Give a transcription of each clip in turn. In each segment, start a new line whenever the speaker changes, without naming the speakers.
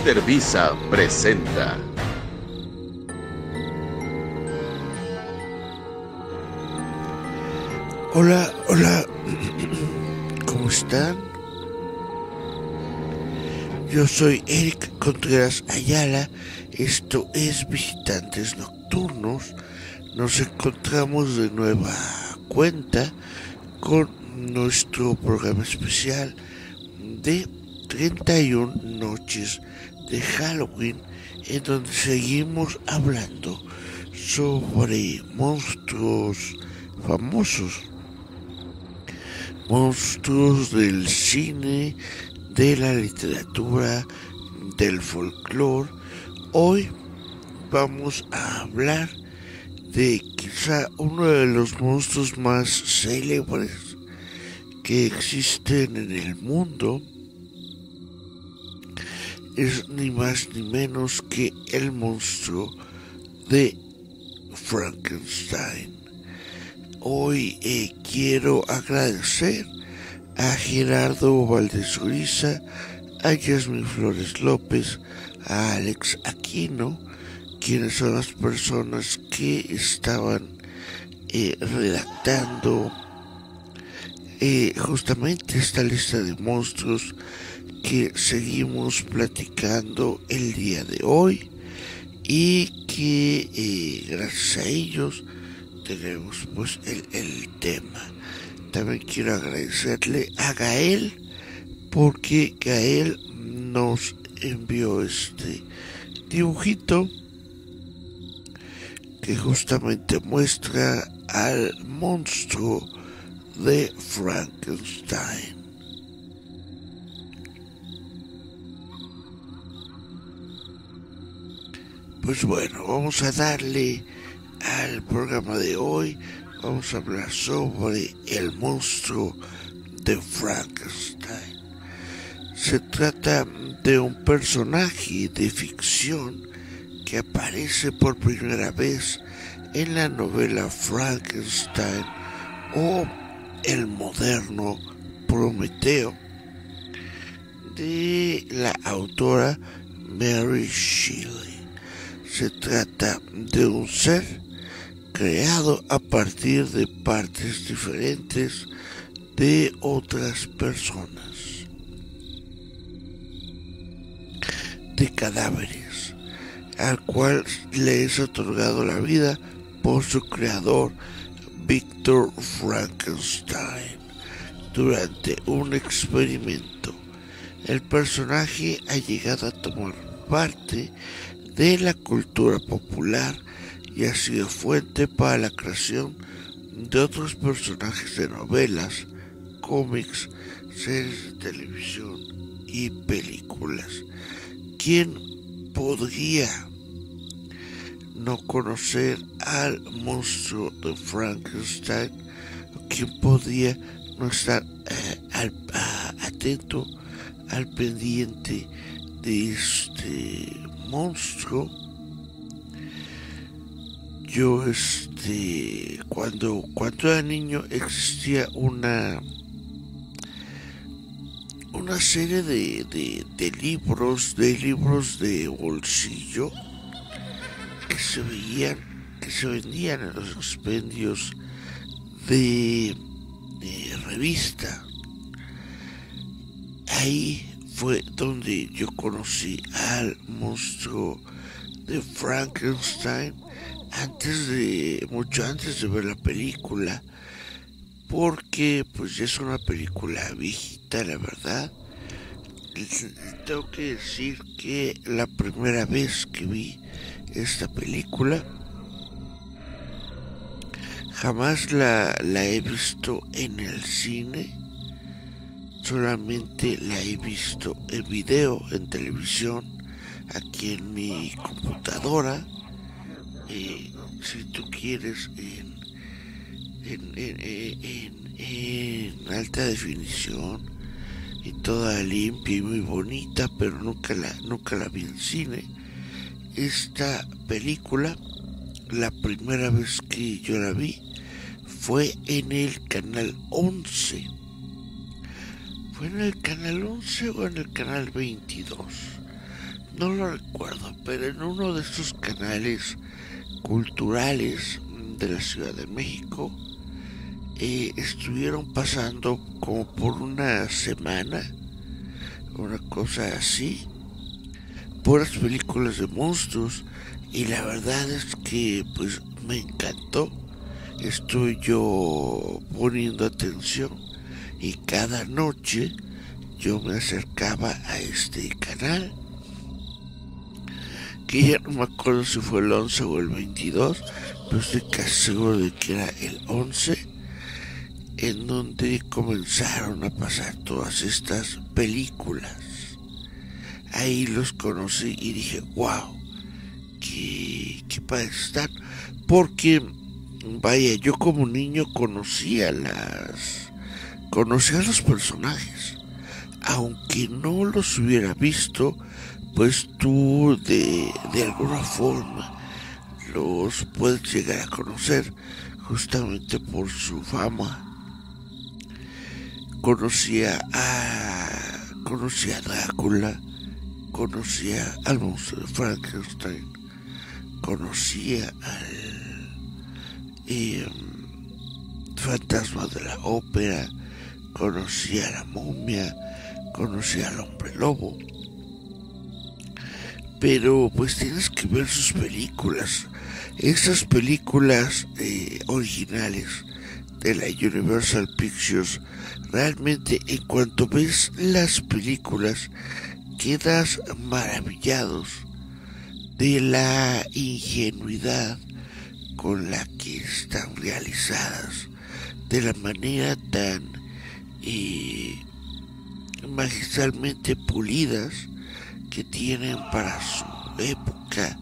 Visa presenta.
Hola, ¿cómo están? Yo soy Eric Contreras Ayala, esto es Visitantes Nocturnos. Nos encontramos de nueva cuenta con nuestro programa especial de 31 noches de Halloween, en donde seguimos hablando sobre monstruos famosos, monstruos del cine, de la literatura, del folclore. Hoy vamos a hablar de quizá uno de los monstruos más célebres que existen en el mundo. Es ni más ni menos que el monstruo de Frankenstein. Hoy quiero agradecer a Gerardo Valdez Uriza, a Yasmín Flores López, a Alex Aquino, quienes son las personas que estaban redactando justamente esta lista de monstruos que seguimos platicando el día de hoy, y que gracias a ellos tenemos pues el tema. También quiero agradecerle a Gael, porque Gael nos envió este dibujito que justamente muestra al monstruo de Frankenstein. Pues bueno, vamos a darle al programa de hoy. Vamos a hablar sobre el monstruo de Frankenstein. Se trata de un personaje de ficción que aparece por primera vez en la novela Frankenstein o el moderno Prometeo de la autora Mary Shelley. Se trata de un ser creado a partir de partes diferentes de otras personas, de cadáveres, al cual le es otorgado la vida por su creador, Victor Frankenstein, durante un experimento. El personaje ha llegado a tomar parte de la cultura popular y ha sido fuente para la creación de otros personajes de novelas, cómics, series de televisión y películas. ¿Quién podría no conocer al monstruo de Frankenstein? ¿Quién podría no estar atento al pendiente de este monstruo? Yo cuando era niño existía una serie de libros de bolsillo que se vendían en los expendios de revista. Ahí fue donde yo conocí al monstruo de Frankenstein, mucho antes de ver la película, porque pues ya es una película viejita, la verdad. Tengo que decir que la primera vez que vi esta película jamás la he visto en el cine, solamente la he visto en video, en televisión, aquí en mi computadora, si tú quieres en alta definición y toda limpia y muy bonita, pero nunca la vi en cine. Esta película, la primera vez que yo la vi fue en el canal 11. ¿Fue en el canal 11 o en el canal 22? no lo recuerdo, pero en uno de estos canales culturales de la Ciudad de México estuvieron pasando como por una semana, una cosa así, puras películas de monstruos, y la verdad es que pues me encantó. Estoy yo poniendo atención y cada noche yo me acercaba a este canal, que ya no me acuerdo si fue el 11 o el 22, pero estoy casi seguro de que era el 11, en donde comenzaron a pasar todas estas películas. Ahí los conocí y dije, wow, qué padres están. Porque, vaya, yo como niño conocía a los personajes. Aunque no los hubiera visto, pues tú de alguna forma los puedes llegar a conocer justamente por su fama. Conocía a Drácula, conocía al monstruo de Frankenstein, conocía al fantasma de la ópera, conocía a la momia, conocía al hombre lobo. Pero pues tienes que ver sus películas. Esas películas originales de la Universal Pictures, realmente en cuanto ves las películas quedas maravillados de la ingenuidad con la que están realizadas, de la manera tan magistralmente pulidas que tienen para su época.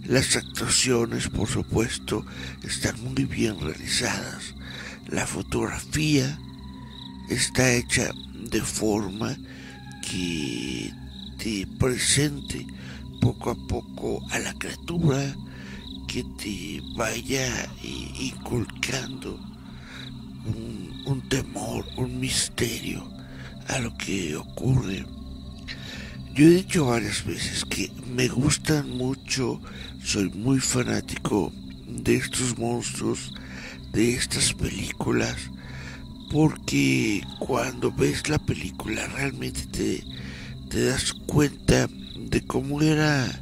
Las actuaciones, por supuesto, están muy bien realizadas. La fotografía está hecha de forma que te presente poco a poco a la criatura, que te vaya inculcando un temor, un misterio a lo que ocurre. Yo he dicho varias veces que me gustan mucho, soy muy fanático de estos monstruos, de estas películas, porque cuando ves la película realmente te das cuenta de cómo era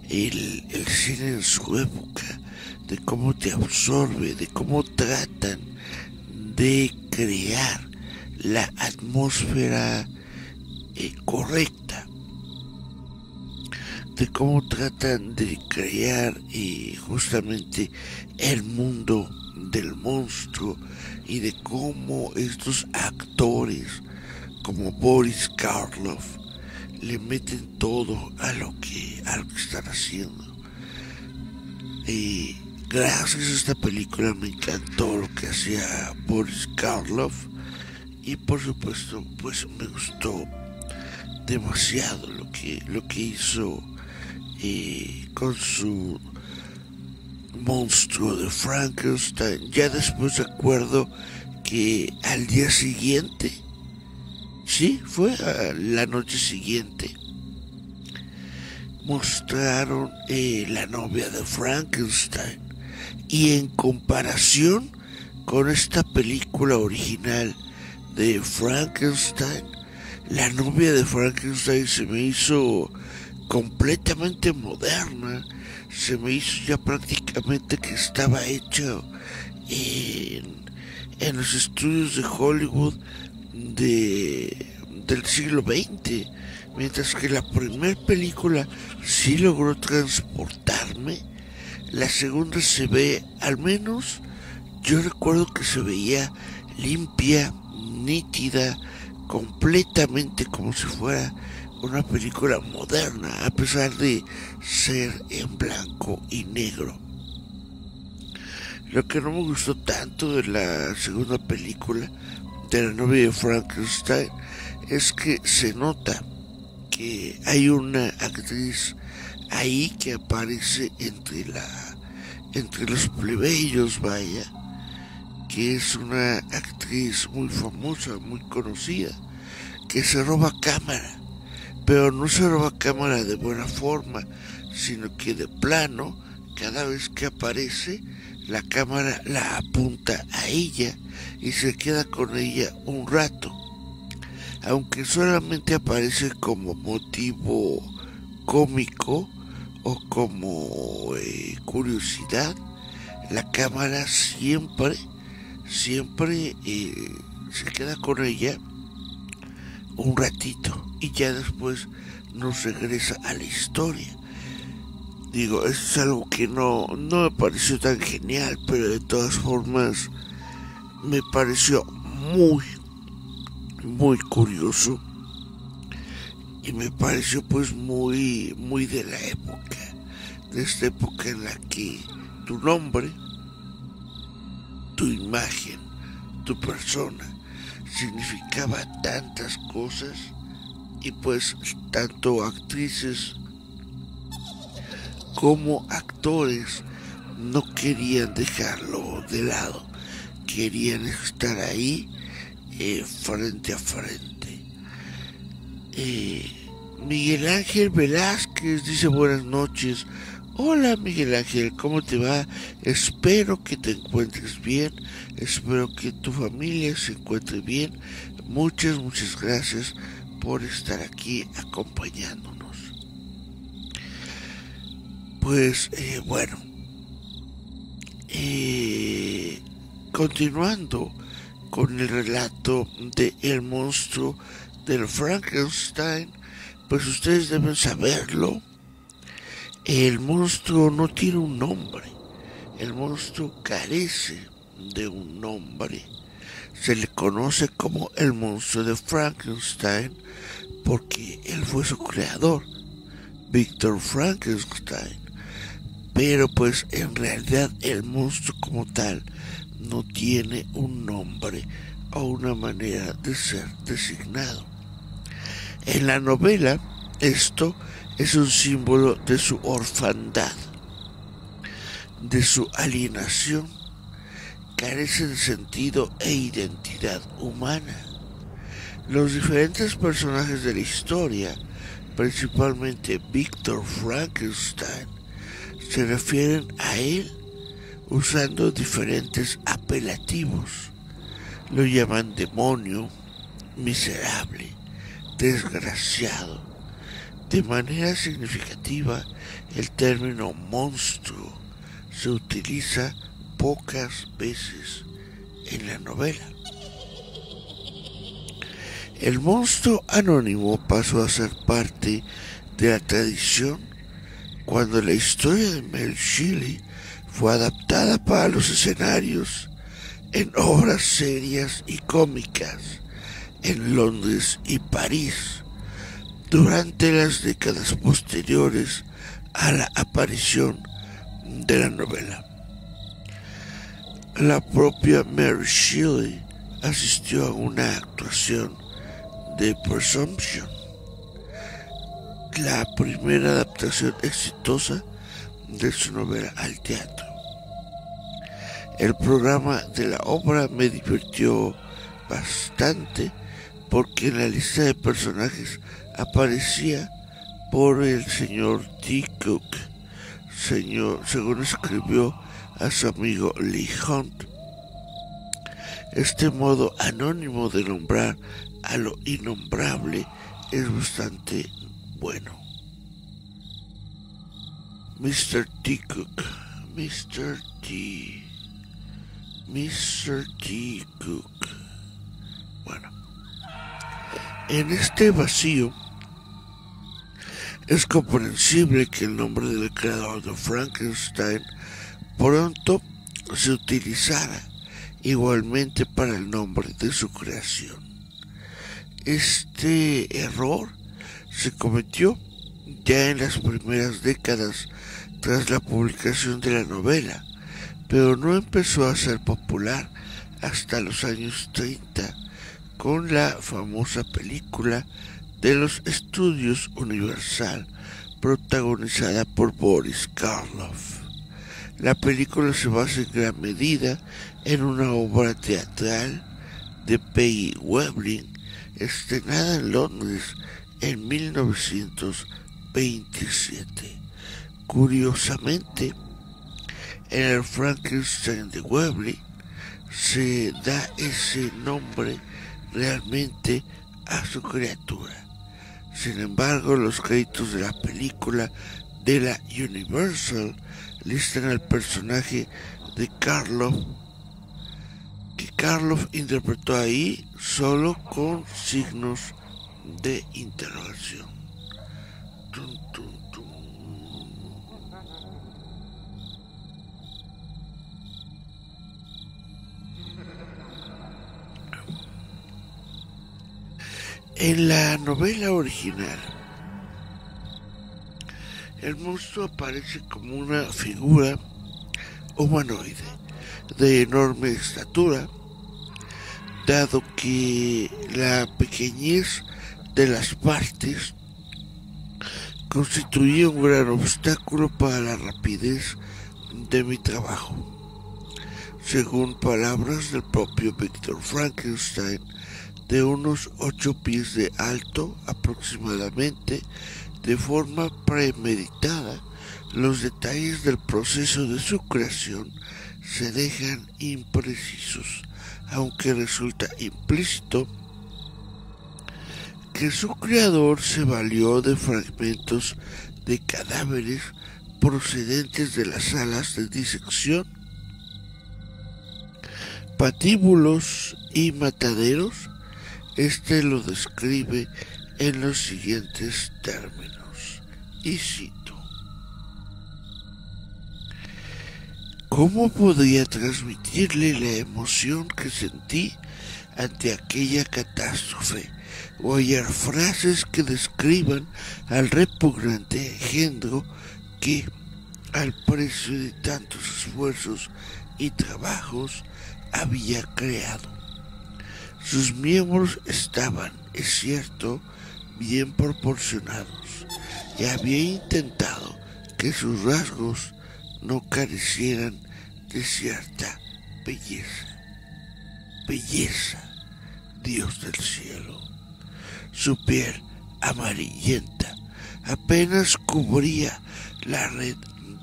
el cine en su época, de cómo te absorbe, de cómo tratan de crear la atmósfera correcta, de cómo tratan de crear justamente el mundo del monstruo, y de cómo estos actores como Boris Karloff le meten todo a lo que están haciendo. Gracias a esta película me encantó lo que hacía Boris Karloff, y por supuesto pues me gustó demasiado lo que hizo con su monstruo de Frankenstein. Ya después recuerdo que al día siguiente, sí, fue a la noche siguiente, mostraron la novia de Frankenstein, y en comparación con esta película original de Frankenstein, la novia de Frankenstein se me hizo completamente moderna, se me hizo ya prácticamente que estaba hecho en los estudios de Hollywood del siglo XX, mientras que la primera película sí logró transportarme. La segunda se ve, al menos yo recuerdo que se veía limpia, nítida, completamente como si fuera una película moderna, a pesar de ser en blanco y negro. Lo que no me gustó tanto de la segunda película de la novia de Frankenstein es que se nota que hay una actriz ahí que aparece entre los plebeyos, vaya, que es una actriz muy famosa, muy conocida, que se roba cámara. pero no se roba cámara de buena forma, sino que de plano, cada vez que aparece, la cámara la apunta a ella y se queda con ella un rato. Aunque solamente aparece como motivo cómico o como curiosidad, la cámara siempre se queda con ella un ratito y ya después nos regresa a la historia. Digo, eso es algo que no me pareció tan genial, pero de todas formas me pareció muy curioso y me pareció pues muy de la época, de esta época en la que tu nombre, tu imagen, tu persona significaba tantas cosas y pues tanto actrices como actores no querían dejarlo de lado, querían estar ahí frente a frente. Miguel Ángel Velázquez dice buenas noches. Hola Miguel Ángel, ¿cómo te va? Espero que te encuentres bien, espero que tu familia se encuentre bien. Muchas gracias por estar aquí acompañándonos. Pues bueno, continuando con el relato de El monstruo del Frankenstein, pues ustedes deben saberlo. El monstruo no tiene un nombre. El monstruo carece de un nombre. Se le conoce como el monstruo de Frankenstein porque él fue su creador, Víctor Frankenstein. Pero pues en realidad el monstruo como tal no tiene un nombre o una manera de ser designado. En la novela, esto es un símbolo de su orfandad, de su alienación, carece de sentido e identidad humana. Los diferentes personajes de la historia, principalmente Víctor Frankenstein, se refieren a él usando diferentes apelativos. Lo llaman demonio, miserable, desgraciado. De manera significativa, el término monstruo se utiliza pocas veces en la novela. El monstruo anónimo pasó a ser parte de la tradición cuando la historia de Mary Shelley fue adaptada para los escenarios en obras serias y cómicas en Londres y París durante las décadas posteriores a la aparición de la novela. La propia Mary Shelley asistió a una actuación de Presumption, la primera adaptación exitosa de su novela al teatro. El programa de la obra me divirtió bastante porque en la lista de personajes aparecía por el señor T. Cook, según escribió a su amigo Lee Hunt. Este modo anónimo de nombrar a lo innombrable es bastante bueno. Mr. T. Cook, Mr. T. Cook. Bueno, en este vacío es comprensible que el nombre del creador de Frankenstein pronto se utilizara igualmente para el nombre de su creación. Este error se cometió ya en las primeras décadas tras la publicación de la novela, pero no empezó a ser popular hasta los años 30 con la famosa película de los estudios Universal protagonizada por Boris Karloff. La película se basa en gran medida en una obra teatral de Peggy Webling estrenada en Londres en 1927. Curiosamente, en el Frankenstein de Webley se da ese nombre realmente a su criatura. Sin embargo, los créditos de la película de la Universal listan al personaje de Karloff, que Karloff interpretó ahí solo con signos de interrogación. Tum, tum, tum. En la novela original, el monstruo aparece como una figura humanoide de enorme estatura, dado que la pequeñez de las partes constituía un gran obstáculo para la rapidez de mi trabajo. Según palabras del propio Victor Frankenstein, de unos 8 pies de alto aproximadamente, de forma premeditada, los detalles del proceso de su creación se dejan imprecisos, aunque resulta implícito que su creador se valió de fragmentos de cadáveres procedentes de las salas de disección, patíbulos y mataderos. Este lo describe en los siguientes términos, y cito: ¿cómo podría transmitirle la emoción que sentí ante aquella catástrofe, o hallar frases que describan al repugnante engendro que, al precio de tantos esfuerzos y trabajos, había creado? Sus miembros estaban, es cierto, bien proporcionados, y había intentado que sus rasgos no carecieran de cierta belleza. Belleza, Dios del cielo. Su piel amarillenta apenas cubría la red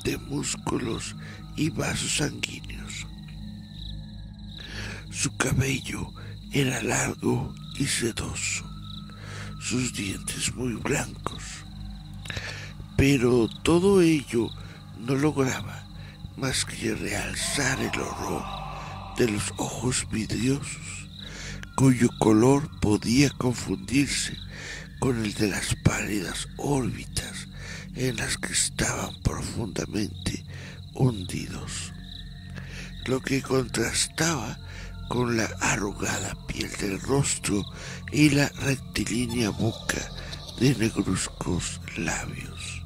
de músculos y vasos sanguíneos. Su cabello era largo y sedoso, sus dientes muy blancos, pero todo ello no lograba más que realzar el horror de los ojos vidriosos, cuyo color podía confundirse con el de las pálidas órbitas en las que estaban profundamente hundidos, lo que contrastaba con la arrugada piel del rostro y la rectilínea boca de negruzcos labios.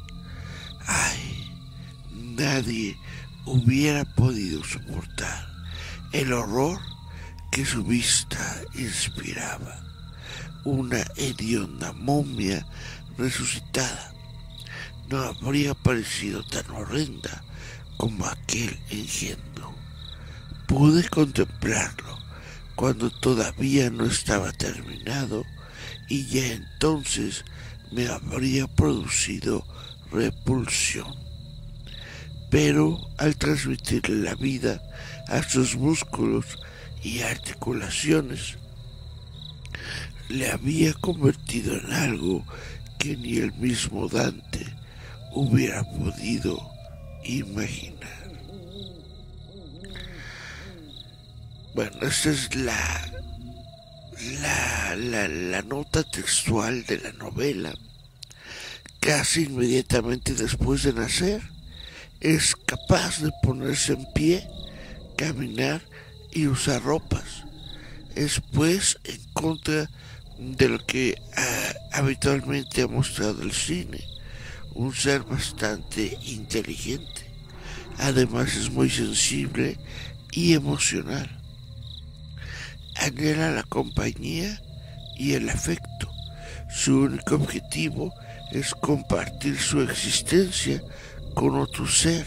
¡Ay! Nadie hubiera podido soportar el horror que su vista inspiraba. Una hedionda momia resucitada no habría parecido tan horrenda como aquel engendro. Pude contemplarlo cuando todavía no estaba terminado, y ya entonces me habría producido repulsión. Pero al transmitirle la vida a sus músculos y articulaciones, le había convertido en algo que ni el mismo Dante hubiera podido imaginar. Bueno, esta es la nota textual de la novela. Casi inmediatamente después de nacer, es capaz de ponerse en pie, caminar y usar ropas. Es pues en contra de lo que habitualmente ha mostrado el cine, un ser bastante inteligente. Además es muy sensible y emocional. Anhela la compañía y el afecto. Su único objetivo es compartir su existencia con otro ser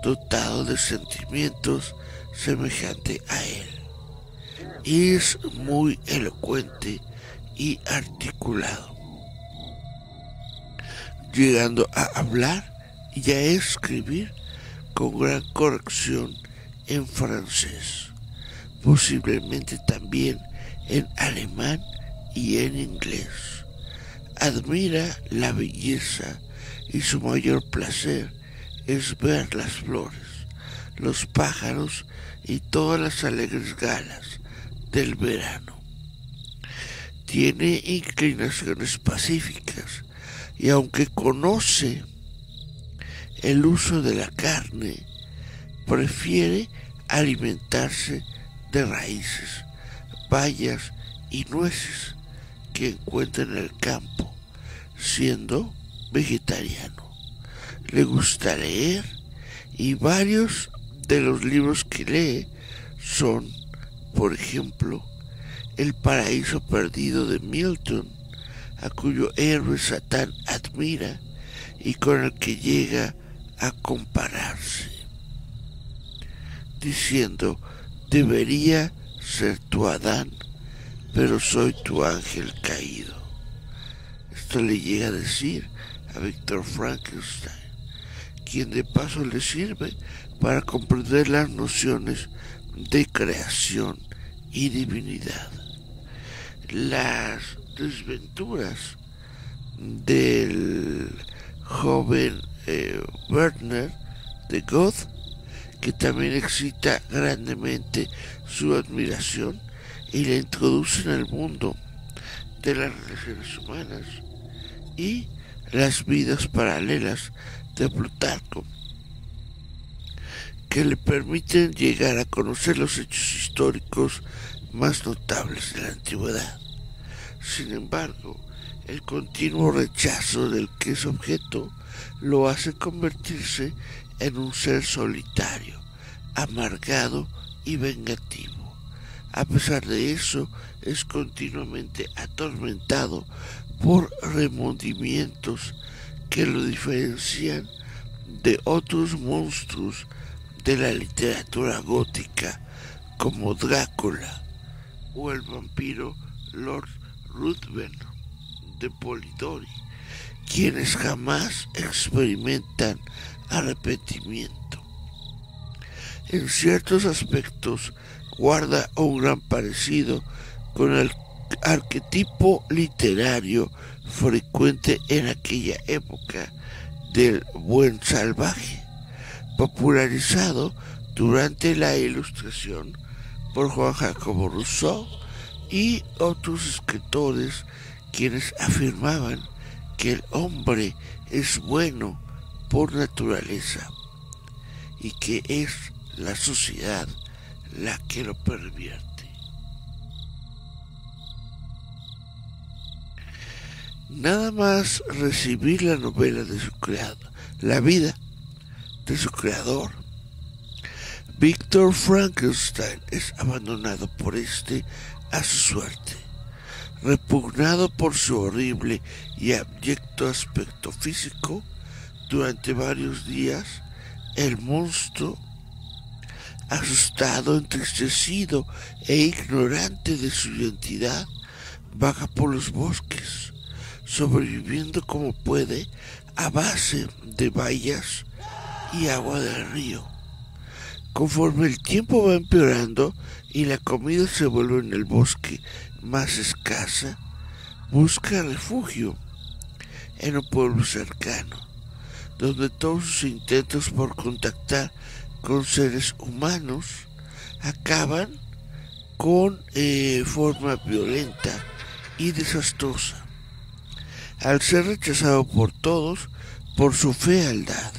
dotado de sentimientos semejante a él. Es muy elocuente y articulado. llegando a hablar y a escribir con gran corrección en francés, posiblemente también en alemán y en inglés. Admira la belleza y su mayor placer es ver las flores, los pájaros y todas las alegres galas del verano. Tiene inclinaciones pacíficas y aunque conoce el uso de la carne, prefiere alimentarse de raíces, bayas y nueces que encuentra en el campo, siendo vegetariano. Le gusta leer y varios de los libros que lee son, por ejemplo, El paraíso perdido de Milton, a cuyo héroe Satán admira y con el que llega a compararse, diciendo: debería ser tu Adán, pero soy tu ángel caído. Esto le llega a decir a Víctor Frankenstein, quien de paso le sirve para comprender las nociones de creación y divinidad. Las desventuras del joven Werner de Goethe, que también excita grandemente su admiración y le introduce en el mundo de las relaciones humanas, y las vidas paralelas de Plutarco, que le permiten llegar a conocer los hechos históricos más notables de la antigüedad. Sin embargo, el continuo rechazo del que es objeto lo hace convertirse en un ser solitario, amargado y vengativo. A pesar de eso, es continuamente atormentado por remordimientos que lo diferencian de otros monstruos de la literatura gótica, como Drácula o el vampiro Lord Ruthven de Polidori, quienes jamás experimentan arrepentimiento. En ciertos aspectos guarda un gran parecido con el arquetipo literario frecuente en aquella época del buen salvaje, popularizado durante la Ilustración por Juan Jacobo Rousseau y otros escritores, quienes afirmaban que el hombre es bueno por naturaleza y que es la sociedad la que lo pervierte. Nada más recibir la novela de su creador, la vida de su creador, Víctor Frankenstein es abandonado por este a su suerte. Repugnado por su horrible y abyecto aspecto físico, durante varios días el monstruo, asustado, entristecido e ignorante de su identidad, vaga por los bosques, sobreviviendo como puede a base de bayas y agua del río. Conforme el tiempo va empeorando y la comida se vuelve en el bosque más escasa, busca refugio en un pueblo cercano, donde todos sus intentos por contactar con seres humanos acaban con forma violenta y desastrosa, al ser rechazado por todos por su fealdad.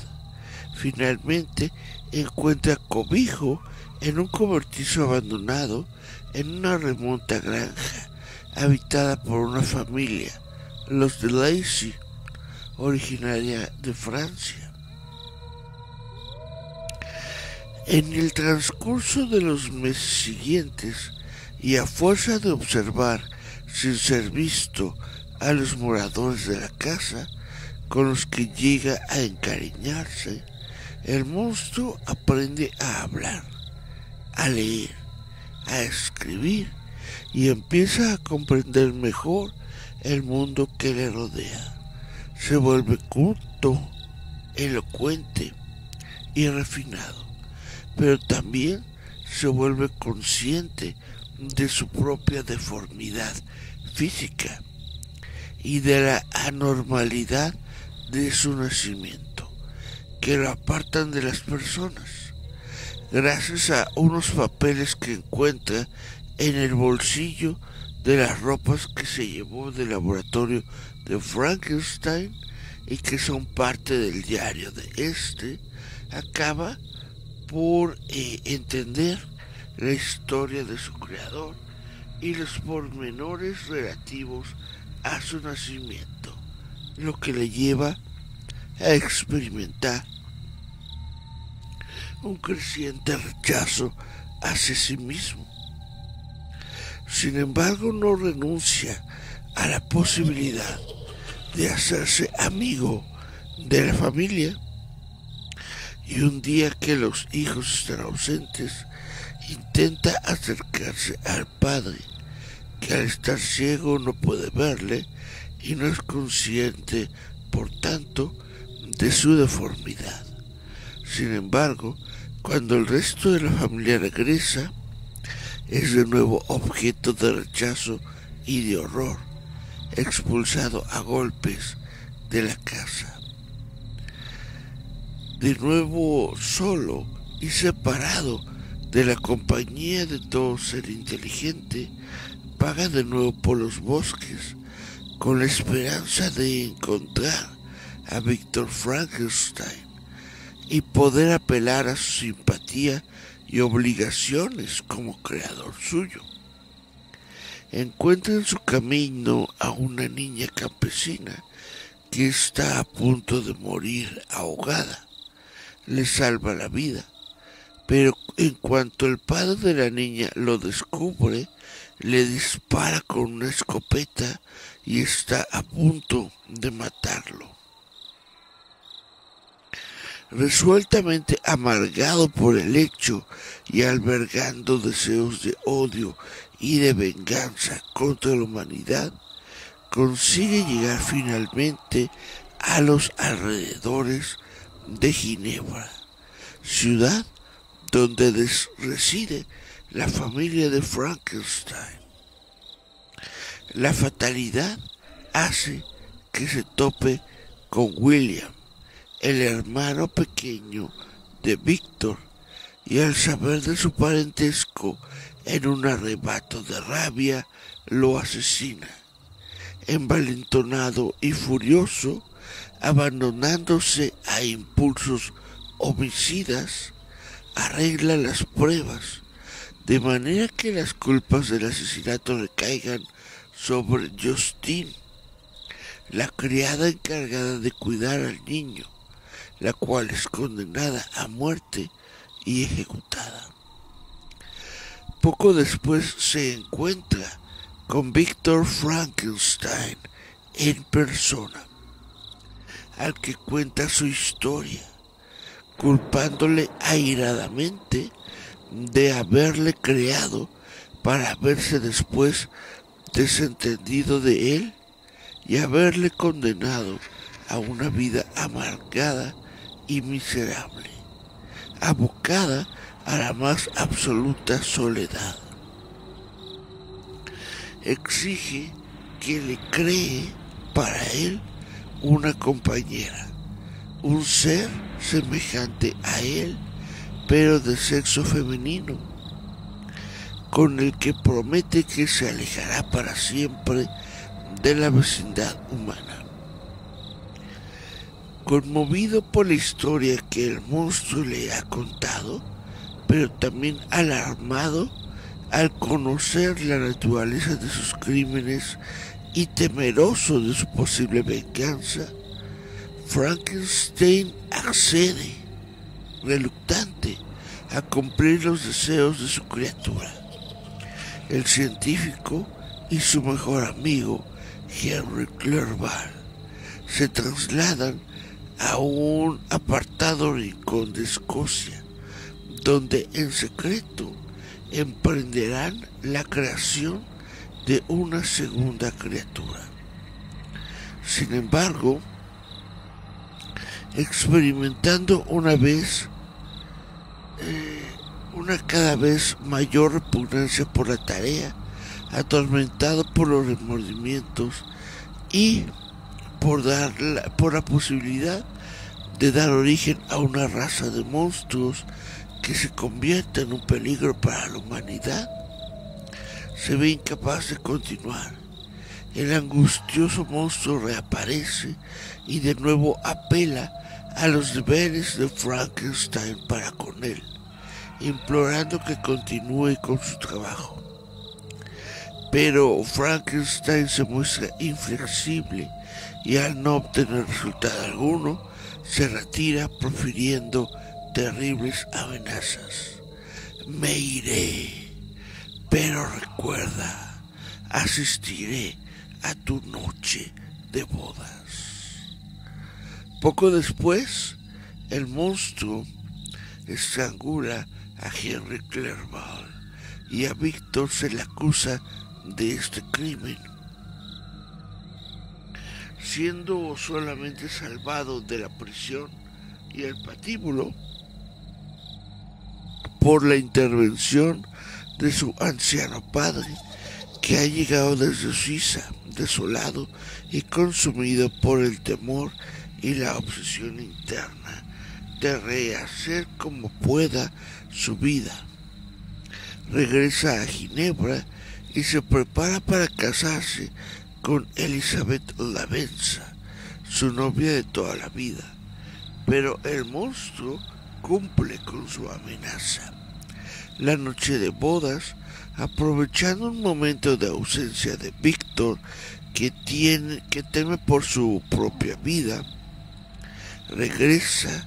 Finalmente encuentra cobijo en un cobertizo abandonado en una remota granja habitada por una familia, los de Lacy, originaria de Francia. En el transcurso de los meses siguientes, y a fuerza de observar sin ser visto a los moradores de la casa con los que llega a encariñarse, el monstruo aprende a hablar, a leer, a escribir y empieza a comprender mejor el mundo que le rodea. se vuelve culto, elocuente y refinado, pero también se vuelve consciente de su propia deformidad física y de la anormalidad de su nacimiento, que lo apartan de las personas, gracias a unos papeles que encuentra en el bolsillo de las ropas que se llevó del laboratorio de Frankenstein y que son parte del diario de este. Acaba por entender la historia de su creador y los pormenores relativos a su nacimiento, lo que le lleva a experimentar un creciente rechazo hacia sí mismo. Sin embargo, no renuncia a la posibilidad de hacerse amigo de la familia, y un día que los hijos están ausentes, intenta acercarse al padre, que al estar ciego no puede verle y no es consciente, por tanto, de su deformidad. Sin embargo, cuando el resto de la familia regresa, es de nuevo objeto de rechazo y de horror, expulsado a golpes de la casa. De nuevo solo y separado de la compañía de todo ser inteligente, vaga de nuevo por los bosques con la esperanza de encontrar a Víctor Frankenstein y poder apelar a su simpatía y obligaciones como creador suyo. Encuentra en su camino a una niña campesina que está a punto de morir ahogada. Le salva la vida, pero en cuanto el padre de la niña lo descubre, le dispara con una escopeta y está a punto de matarlo. Resueltamente amargado por el hecho y albergando deseos de odio y de venganza contra la humanidad, consigue llegar finalmente a los alrededores de Ginebra, ciudad donde reside la familia de Frankenstein. La fatalidad hace que se tope con William, el hermano pequeño de Víctor, y al saber de su parentesco, en un arrebato de rabia, lo asesina. Envalentonado y furioso, abandonándose a impulsos homicidas, arregla las pruebas, de manera que las culpas del asesinato recaigan sobre Justine, la criada encargada de cuidar al niño, la cual es condenada a muerte y ejecutada. Poco después se encuentra con Víctor Frankenstein en persona, al que cuenta su historia, culpándole airadamente de haberle creado para haberse después desentendido de él y haberle condenado a una vida amargada y miserable, abocada a la más absoluta soledad. Exige que le cree para él una compañera, un ser semejante a él, pero de sexo femenino, con el que promete que se alejará para siempre de la vecindad humana. Conmovido por la historia que el monstruo le ha contado, pero también alarmado al conocer la naturaleza de sus crímenes y temeroso de su posible venganza, Frankenstein accede, reluctante, a cumplir los deseos de su criatura. El científico y su mejor amigo, Henry Clerval, se trasladan a un apartado rincón de Escocia, donde en secreto emprenderán la creación de una segunda criatura. Sin embargo, experimentando una cada vez mayor repugnancia por la tarea, atormentado por los remordimientos y por la posibilidad de dar origen a una raza de monstruos que se convierta en un peligro para la humanidad, se ve incapaz de continuar. El angustioso monstruo reaparece y de nuevo apela a los deberes de Frankenstein para con él, implorando que continúe con su trabajo. Pero Frankenstein se muestra inflexible y al no obtener resultado alguno, se retira profiriendo terribles amenazas. Me iré, pero recuerda, asistiré a tu noche de bodas. Poco después, el monstruo estrangula a Henry Clerval y a Víctor se le acusa de este crimen, siendo solamente salvado de la prisión y el patíbulo por la intervención de su anciano padre, que ha llegado desde Suiza, desolado y consumido por el temor y la obsesión interna de rehacer como pueda su vida. Regresa a Ginebra y se prepara para casarse con Elizabeth Lavenza, su novia de toda la vida. Pero el monstruo cumple con su amenaza. La noche de bodas, aprovechando un momento de ausencia de Víctor, que teme por su propia vida, regresa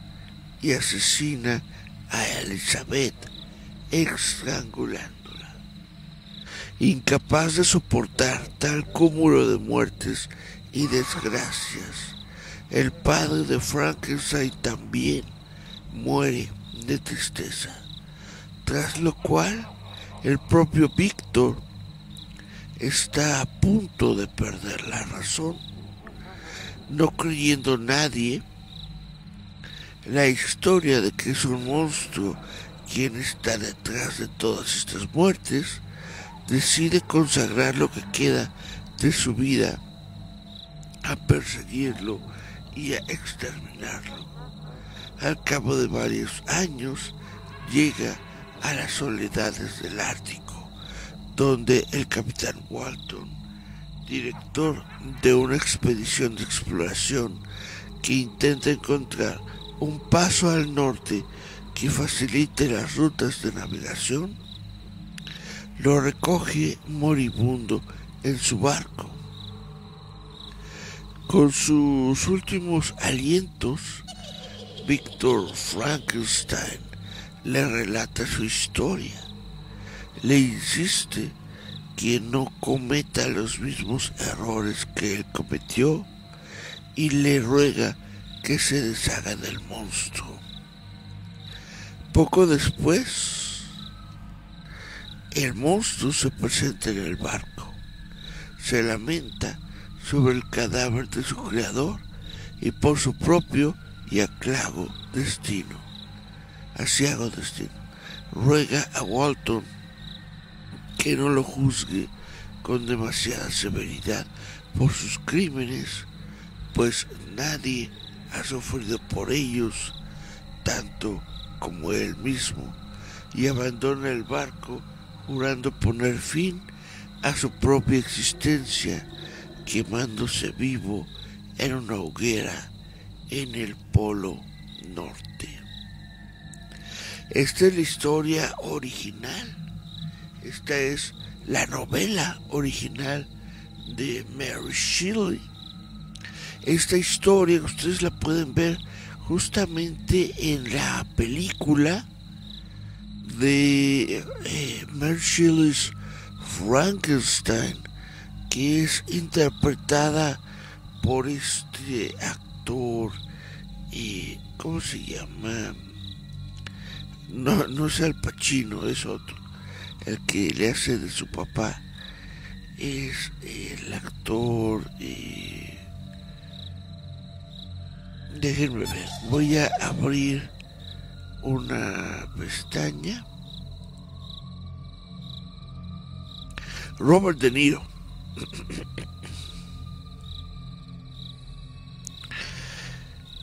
y asesina a Elizabeth, estrangulándola. Incapaz de soportar tal cúmulo de muertes y desgracias, el padre de Frankenstein también muere de tristeza, tras lo cual el propio Víctor está a punto de perder la razón, no creyendo nadie la historia de que es un monstruo quien está detrás de todas estas muertes. Decide consagrar lo que queda de su vida a perseguirlo y a exterminarlo. Al cabo de varios años llega a las soledades del Ártico, donde el capitán Walton, director de una expedición de exploración que intenta encontrar un paso al norte que facilite las rutas de navegación, lo recoge moribundo en su barco. Con sus últimos alientos, Víctor Frankenstein le relata su historia, le insiste que no cometa los mismos errores que él cometió y le ruega que se deshaga del monstruo. Poco después, el monstruo se presenta en el barco, se lamenta sobre el cadáver de su creador y por su propio y aciago destino. Ruega a Walton que no lo juzgue con demasiada severidad por sus crímenes, pues nadie ha sufrido por ellos tanto como él mismo, y abandona el barco jurando poner fin a su propia existencia, quemándose vivo en una hoguera en el Polo Norte. Esta es la historia original. Esta es la novela original de Mary Shelley. Esta historia ustedes la pueden ver justamente en la película de Mary Shelley's Frankenstein, que es interpretada por este actor, ¿cómo se llama? No es Al Pacino, es otro, el que le hace de su papá. Es el actor, Déjenme ver. Voy a abrir una pestaña. Robert De Niro.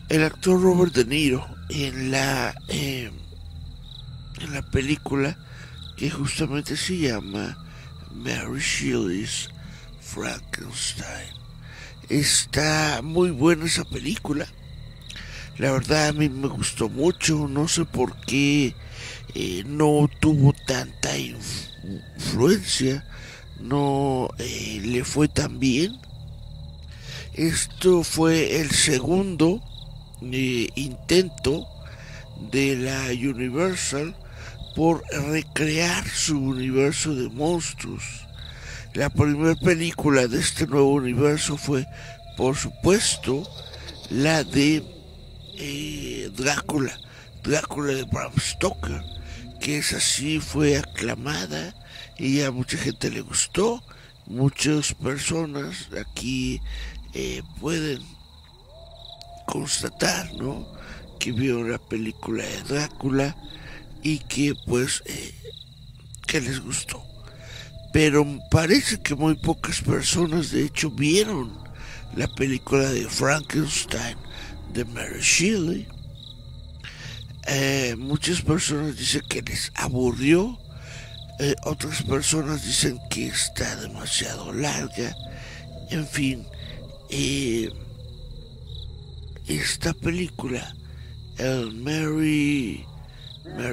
El actor Robert De Niro en la película que justamente se llama Mary Shelley's Frankenstein. Está muy buena esa película. La verdad a mí me gustó mucho. No sé por qué no tuvo tanta influencia. No le fue tan bien. Esto fue el segundo intento de la Universal por recrear su universo de monstruos. La primera película de este nuevo universo fue, por supuesto, la de Drácula de Bram Stoker, que es así, fue aclamada y a mucha gente le gustó. Muchas personas aquí pueden constatar, ¿no?, que vieron la película de Drácula y que pues que les gustó. Pero parece que muy pocas personas de hecho vieron la película de Frankenstein de Mary Shelley. Muchas personas dicen que les aburrió, otras personas dicen que está demasiado larga. En fin, esta película, el Mary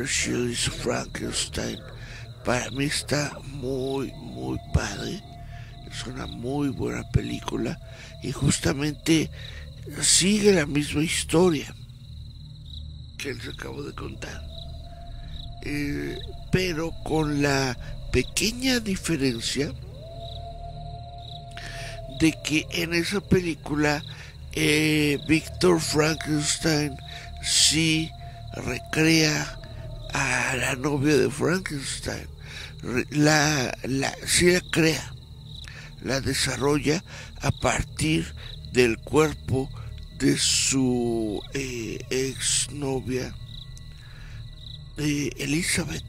Shelley's Frankenstein, para mí está muy padre. Es una muy buena película y justamente sigue la misma historia que les acabo de contar, pero con la pequeña diferencia de que en esa película Victor Frankenstein sí recrea a la novia de Frankenstein, sí la crea, la desarrolla a partir del cuerpo de su exnovia Elizabeth.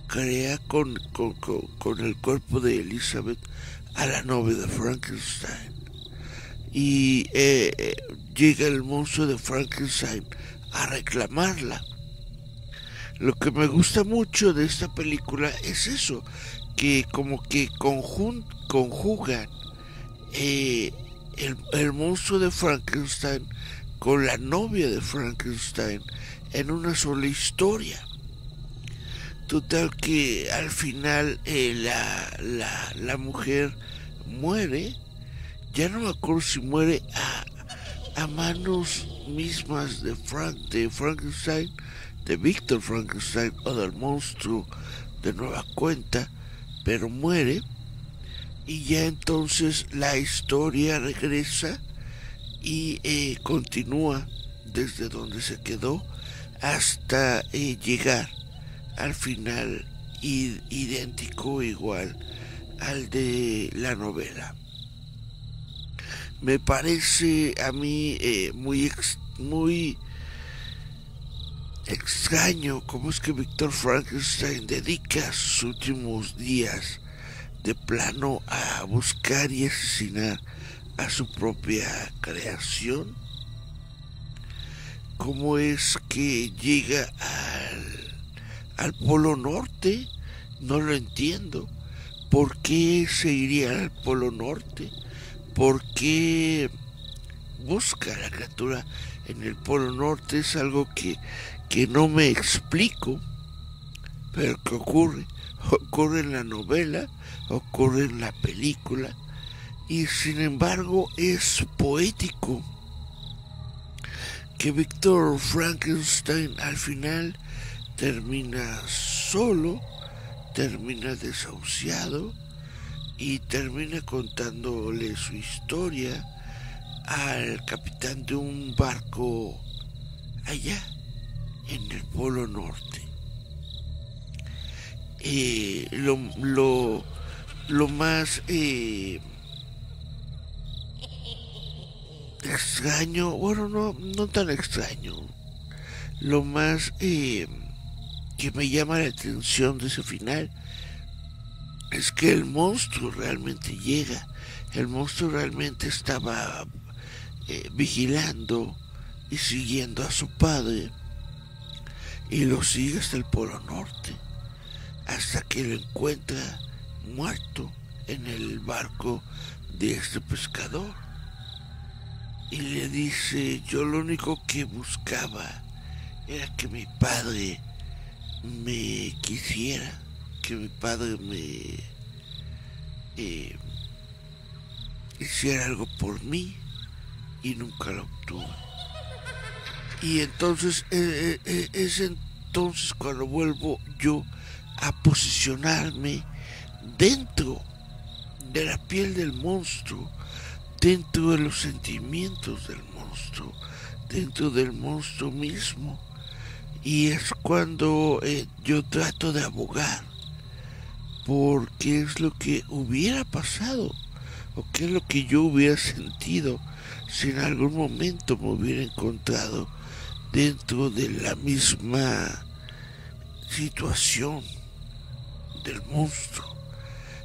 Crea con el cuerpo de Elizabeth a la novia de Frankenstein. Y llega el monstruo de Frankenstein a reclamarla. Lo que me gusta mucho de esta película es eso, que como que conjugan el monstruo de Frankenstein con la novia de Frankenstein en una sola historia. Total que al final la mujer muere. Ya no me acuerdo si muere a manos mismas de Frankenstein, de Victor Frankenstein o del monstruo de nueva cuenta, pero muere. Y ya entonces la historia regresa y continúa desde donde se quedó hasta llegar al final idéntico, igual al de la novela. Me parece a mí muy extraño cómo es que Victor Frankenstein dedica sus últimos días de plano a buscar y asesinar a su propia creación. ¿Cómo es que llega al Polo Norte? No lo entiendo. ¿Por qué se iría al Polo Norte? ¿Por qué busca a la criatura en el Polo Norte? Es algo que no me explico, pero que ocurre en la novela, ocurre en la película, y sin embargo es poético que Victor Frankenstein al final termina solo, termina desahuciado y termina contándole su historia al capitán de un barco allá en el Polo Norte. Lo más extraño, bueno, no tan extraño, lo más que me llama la atención de ese final es que el monstruo realmente llega. El monstruo realmente estaba vigilando y siguiendo a su padre y lo sigue hasta el Polo Norte, hasta que lo encuentra muerto en el barco de este pescador. Y le dice, yo lo único que buscaba era que mi padre me quisiera, que mi padre me hiciera algo por mí, y nunca lo obtuvo. Y entonces es entonces cuando vuelvo yo a posicionarme dentro de la piel del monstruo, dentro de los sentimientos del monstruo, dentro del monstruo mismo. Y es cuando yo trato de abogar por qué es lo que hubiera pasado, o qué es lo que yo hubiera sentido si en algún momento me hubiera encontrado dentro de la misma situación del monstruo.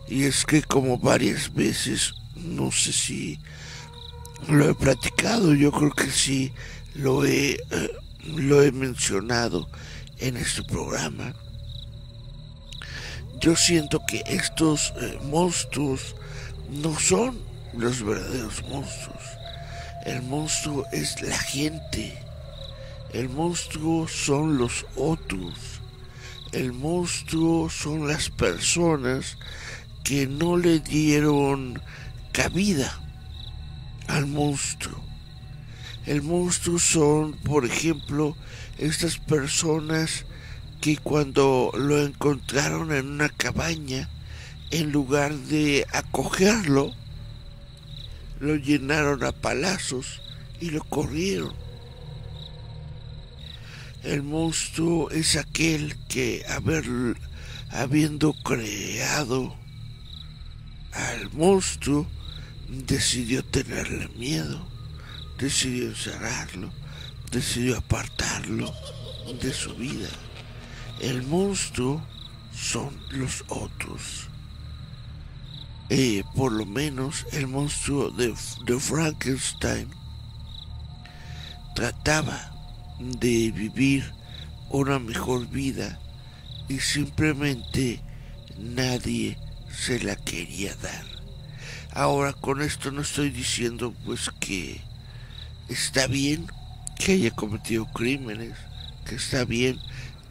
Y es que, como varias veces, no sé si lo he platicado, yo creo que sí lo he mencionado en este programa, yo siento que estos monstruos no son los verdaderos monstruos. El monstruo es la gente. El monstruo son los otros. El monstruo son las personas que no le dieron cabida al monstruo. El monstruo son, por ejemplo, estas personas que cuando lo encontraron en una cabaña, en lugar de acogerlo, lo llenaron a palazos y lo corrieron. El monstruo es aquel que, habiendo creado al monstruo, decidió tenerle miedo, decidió encerrarlo, decidió apartarlo de su vida. El monstruo son los otros. Por lo menos el monstruo de Frankenstein trataba de vivir una mejor vida y simplemente nadie se la quería dar. Ahora, con esto no estoy diciendo pues que está bien que haya cometido crímenes, que está bien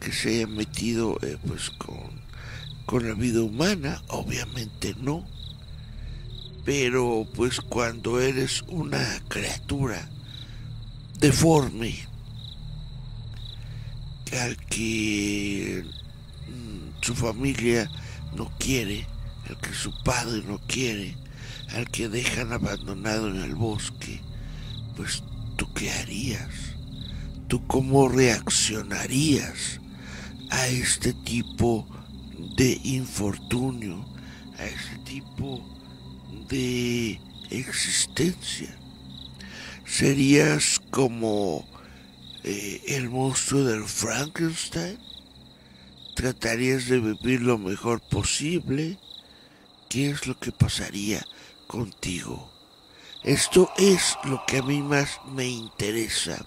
que se haya metido pues con la vida humana, obviamente no. Pero pues cuando eres una criatura deforme, al que su familia no quiere, al que su padre no quiere, al que dejan abandonado en el bosque, pues ¿tú qué harías? ¿Tú cómo reaccionarías a este tipo de infortunio, a este tipo de existencia? ¿Serías como el monstruo del Frankenstein? ¿Tratarías de vivir lo mejor posible? ¿Qué es lo que pasaría contigo? Esto es lo que a mí más me interesa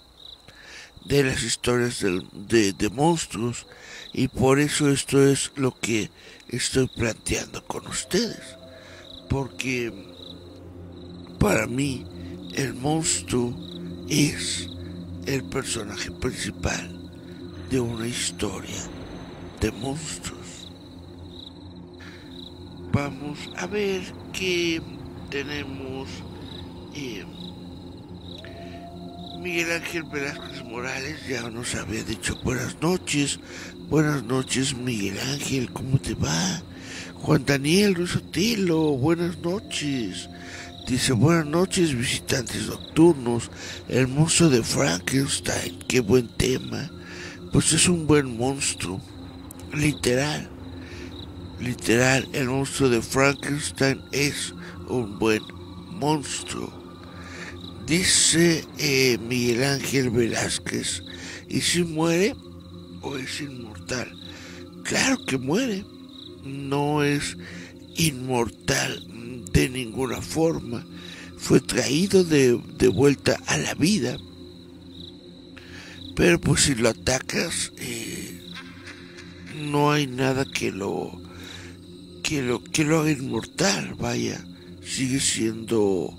de las historias de monstruos, y por eso esto es lo que estoy planteando con ustedes, porque para mí el monstruo es el personaje principal de una historia de monstruos. Vamos a ver qué tenemos. Miguel Ángel Velázquez Morales ya nos había dicho buenas noches. Buenas noches, Miguel Ángel, ¿cómo te va? Juan Daniel Ruiz Otelo, buenas noches. Dice, buenas noches, visitantes nocturnos. El monstruo de Frankenstein, qué buen tema. Pues es un buen monstruo. Literal, el monstruo de Frankenstein es un buen monstruo. Dice Miguel Ángel Velázquez, ¿y si muere o es inmortal? Claro que muere, no es inmortal de ninguna forma, fue traído de vuelta a la vida, pero pues si lo atacas, no hay nada que lo haga inmortal, vaya, sigue siendo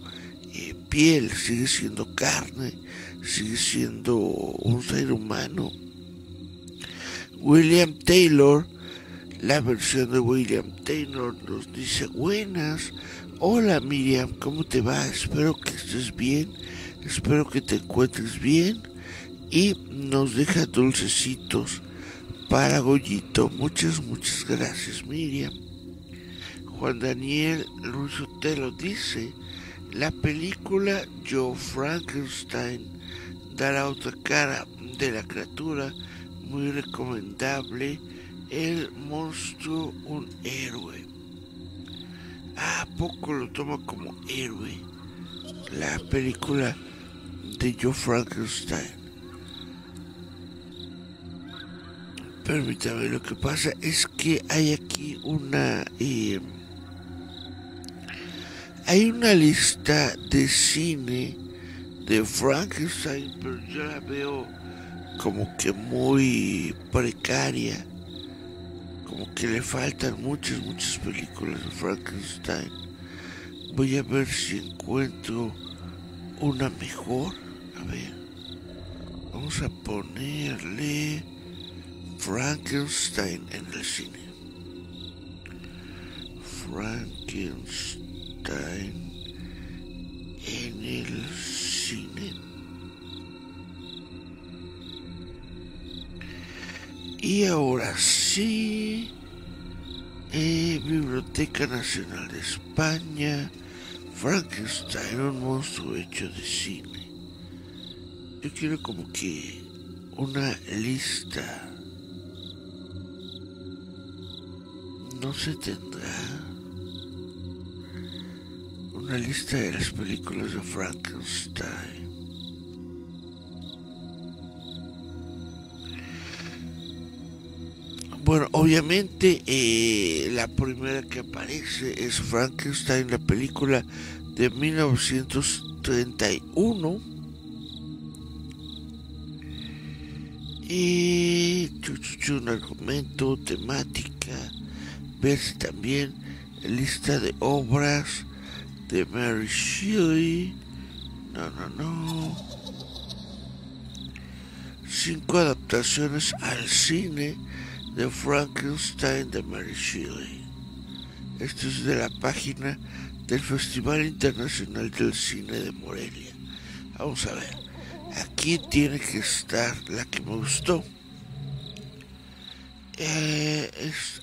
piel, sigue siendo carne, sigue siendo un ser humano. William Taylor, la versión de William Taylor nos dice: buenas, hola Miriam, ¿cómo te va? Espero que estés bien, espero que te encuentres bien, y nos deja dulcecitos para Goyito. Muchas gracias, Miriam. Juan Daniel Ruiz Otelo dice: la película Yo Frankenstein dará otra cara de la criatura, muy recomendable. El monstruo, un héroe. ¿A poco lo toma como héroe la película de Yo Frankenstein? Permítame, lo que pasa es que hay aquí hay una lista de cine de Frankenstein, pero yo la veo como que muy precaria, como que le faltan muchas películas de Frankenstein. Voy a ver si encuentro una mejor. A ver, vamos a ponerle Frankenstein en el cine. Frankenstein en el cine. Y ahora sí, Biblioteca Nacional de España, Frankenstein, un monstruo hecho de cine. Yo quiero como que una lista. No se tendrá una lista de las películas de Frankenstein. Bueno, obviamente la primera que aparece es Frankenstein, la película de 1931. Y un argumento, temática, verse también lista de obras de Mary Shelley. No. 5 adaptaciones al cine de Frankenstein de Mary Shelley. Esto es de la página del Festival Internacional del Cine de Morelia. Vamos a ver. Aquí tiene que estar la que me gustó.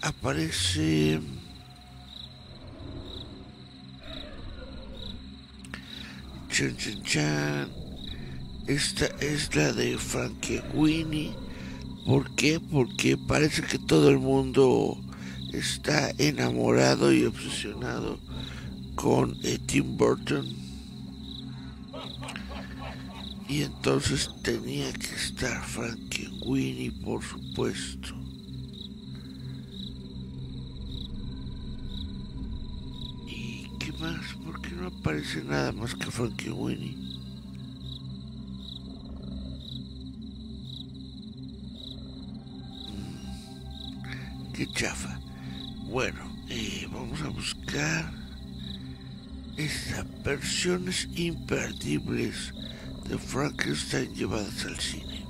Aparece Chan. Esta es la de Frankenweenie. ¿Por qué? Porque parece que todo el mundo está enamorado y obsesionado con Tim Burton. Y entonces tenía que estar Frankenweenie, por supuesto. ¿Y qué más? ¿Por qué no aparece nada más que Frankenweenie? Qué chafa. Bueno, vamos a buscar estas versiones imperdibles de Frankenstein llevadas al cine.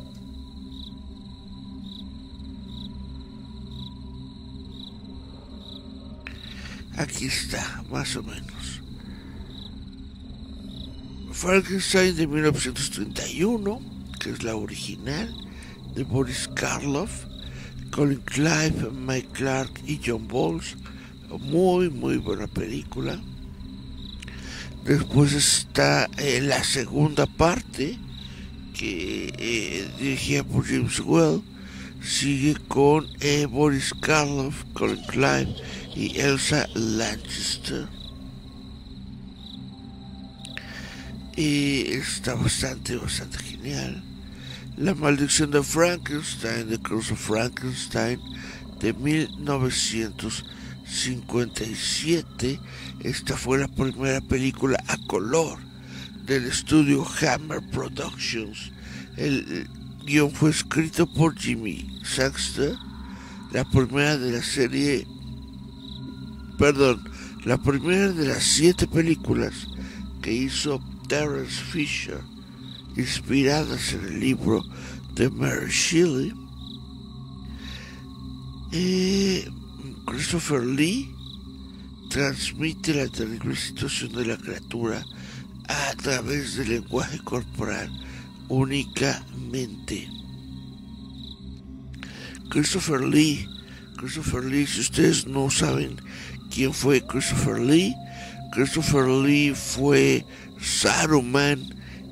Aquí está, más o menos. Frankenstein de 1931, que es la original, de Boris Karloff, Colin Clive, Mike Clark y John Bowles. Muy buena película. Después está la segunda parte, que dirigida por James Whale. Sigue con Boris Karloff, Colin Clive y Elsa Lanchester. y está bastante genial. La maldición de Frankenstein, The Curse of Frankenstein, de 1957. Esta fue la primera película a color del estudio Hammer Productions. El guión fue escrito por Jimmy Saxter. La primera de las 7 películas que hizo Terence Fisher, inspiradas en el libro de Mary Shelley. Christopher Lee transmite la terrible situación de la criatura a través del lenguaje corporal únicamente. Christopher Lee, si ustedes no saben quién fue Christopher Lee fue Saruman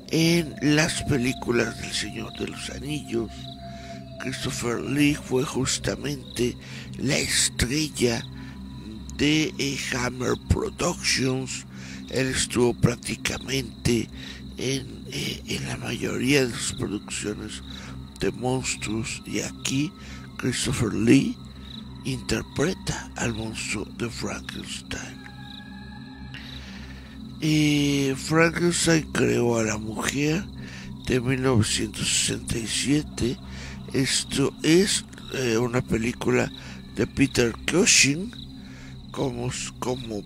en las películas del Señor de los Anillos. Christopher Lee fue justamente la estrella de Hammer Productions. Él estuvo prácticamente en la mayoría de sus producciones de monstruos, y aquí Christopher Lee interpreta al monstruo de Frankenstein. Frankenstein creó a la mujer, de 1967. Esto es una película de Peter Cushing como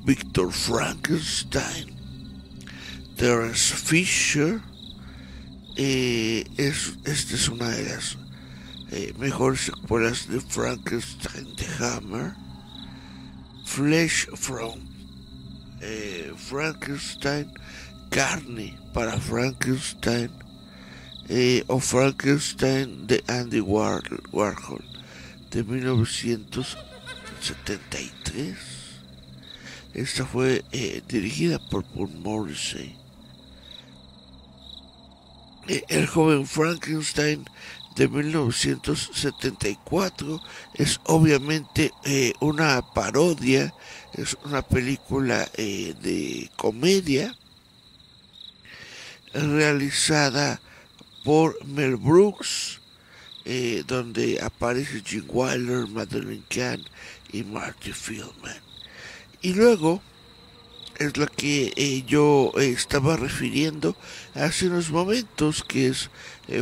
Victor Frankenstein. Terence Fisher, esta es una de las mejores secuelas de Frankenstein de Hammer. Flesh from Frankenstein, carne para Frankenstein, o Frankenstein de Andy Warhol, de 1973. Esta fue dirigida por Paul Morrissey. El joven Frankenstein, de 1974, es obviamente una parodia, es una película de comedia realizada por Mel Brooks, donde aparece Gene Wilder, Madeleine Kahn y Marty Feldman. Y luego es la que yo estaba refiriendo hace unos momentos, que es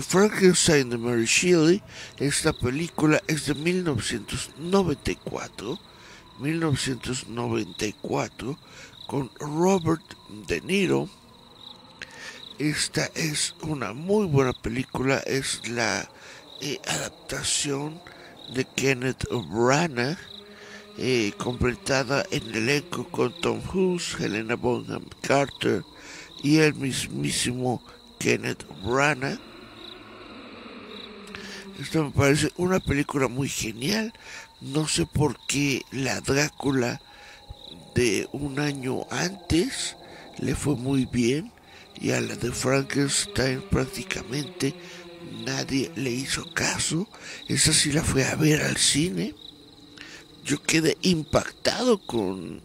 Frankenstein de Mary Shelley. Esta película es de 1994, con Robert De Niro. Esta es una muy buena película, es la adaptación de Kenneth Branagh, completada en el elenco con Tom Hanks, Helena Bonham Carter y el mismísimo Kenneth Branagh. Esto me parece una película muy genial. No sé por qué la Drácula de un año antes le fue muy bien, y a la de Frankenstein prácticamente nadie le hizo caso. Esa sí la fui a ver al cine. Yo quedé impactado con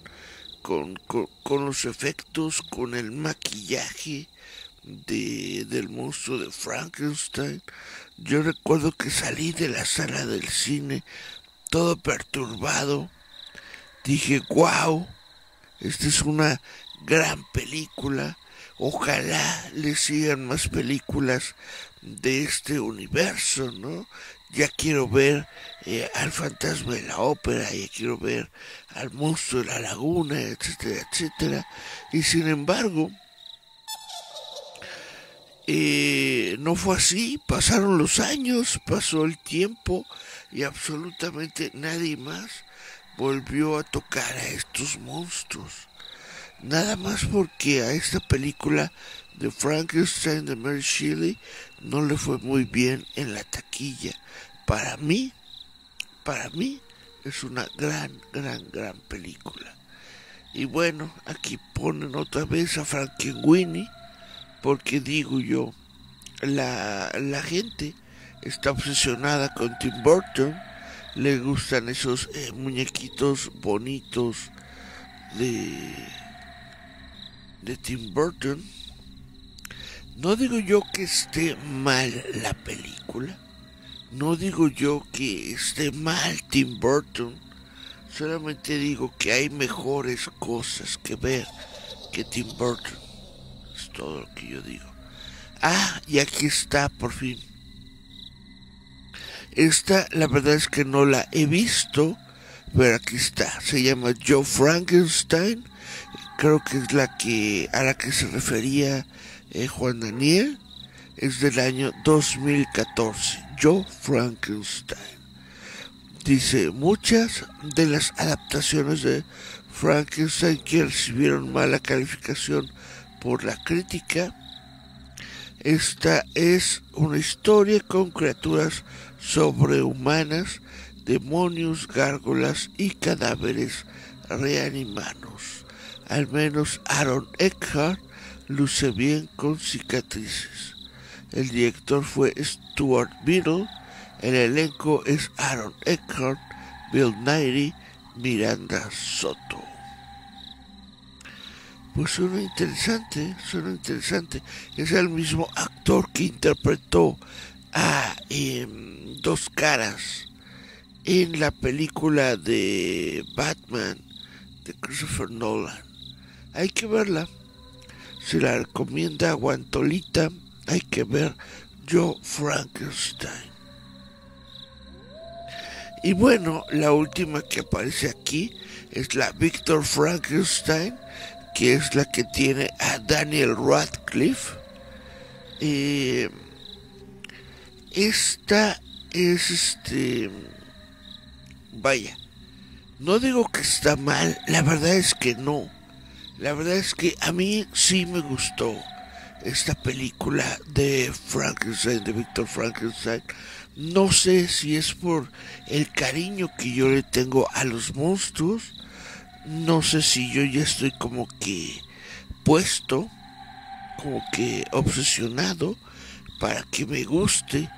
los efectos, con el maquillaje del monstruo de Frankenstein. Yo recuerdo que salí de la sala del cine todo perturbado. Dije, wow, esta es una gran película. Ojalá le sigan más películas de este universo, ¿no? Ya quiero ver al fantasma de la ópera, ya quiero ver al monstruo de la laguna, etcétera, etcétera. Y sin embargo, no fue así. Pasaron los años, pasó el tiempo, y absolutamente nadie más volvió a tocar a estos monstruos. Nada más porque a esta película de Frankenstein de Mary Shelley no le fue muy bien en la taquilla. Para mí es una gran película. Y bueno, aquí ponen otra vez a Frankenweenie, porque digo yo, la gente está obsesionada con Tim Burton. Le gustan esos muñequitos bonitos de Tim Burton. No digo yo que esté mal la película, no digo yo que esté mal Tim Burton, solamente digo que hay mejores cosas que ver que Tim Burton. Es todo lo que yo digo. Ah, y aquí está por fin. Esta, la verdad es que no la he visto, pero aquí está. Se llama Joe Frankenstein. Creo que es la que a la que se refería Juan Daniel. Es del año 2014. Joe Frankenstein. Dice, muchas de las adaptaciones de Frankenstein que recibieron mala calificación por la crítica. Esta es una historia con criaturas sobrehumanas, demonios, gárgolas y cadáveres reanimados. Al menos Aaron Eckhart luce bien con cicatrices. El director fue Stuart Biddle. El elenco es Aaron Eckhart, Bill Nighy, Miranda Soto. Pues suena interesante, suena interesante. Es el mismo actor que interpretó a Dos Caras en la película de Batman de Christopher Nolan. Hay que verla. Se la recomienda Guantolita. Hay que ver Joe Frankenstein. Y bueno, la última que aparece aquí es la Victor Frankenstein, que es la que tiene a Daniel Radcliffe. Esta es vaya, no digo que está mal, la verdad es que no. La verdad es que a mí sí me gustó esta película de Frankenstein, de Victor Frankenstein. No sé si es por el cariño que yo le tengo a los monstruos. No sé si yo ya estoy como que puesto, como que obsesionado para que me guste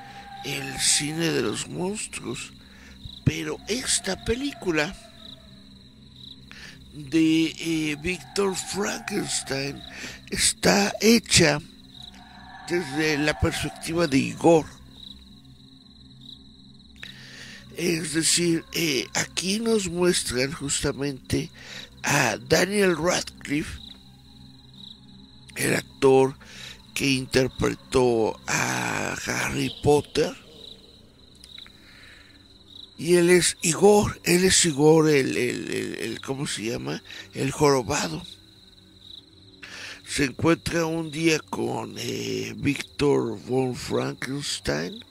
el cine de los monstruos. Pero esta película de Victor Frankenstein está hecha desde la perspectiva de Igor. Es decir, aquí nos muestran justamente a Daniel Radcliffe, el actor que interpretó a Harry Potter. Y él es Igor el ¿cómo se llama? El jorobado. Se encuentra un día con Victor von Frankenstein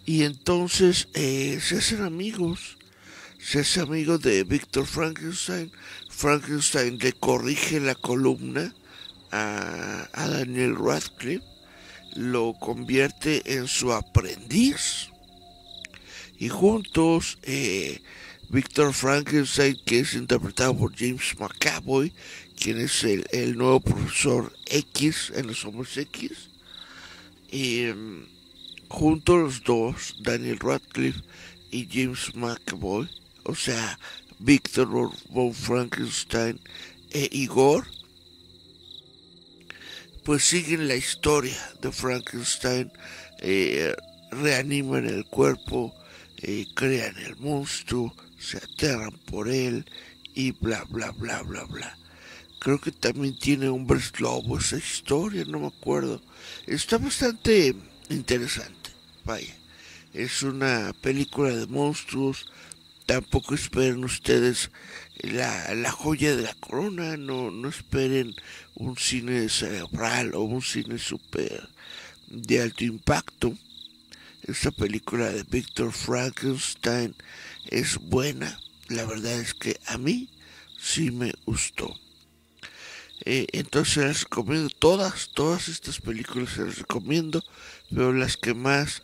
y entonces se hacen amigos. Se hace amigo de Victor Frankenstein. Frankenstein le corrige la columna a Daniel Radcliffe, lo convierte en su aprendiz y juntos Victor Frankenstein, que es interpretado por James McAvoy, quien es el nuevo profesor X en los Hombres X, juntos los dos, Daniel Radcliffe y James McAvoy, o sea, Victor von Frankenstein e Igor, pues siguen la historia de Frankenstein, reaniman el cuerpo, crean el monstruo, se aterran por él y bla bla bla bla bla. Creo que también tiene Hombres Lobo esa historia, no me acuerdo. Está bastante interesante, vaya. Es una película de monstruos. Tampoco esperen ustedes la joya de la corona, no esperen un cine cerebral o un cine super de alto impacto. Esta película de Victor Frankenstein es buena, la verdad es que a mí sí me gustó. Entonces les recomiendo todas estas películas se las recomiendo, pero la que más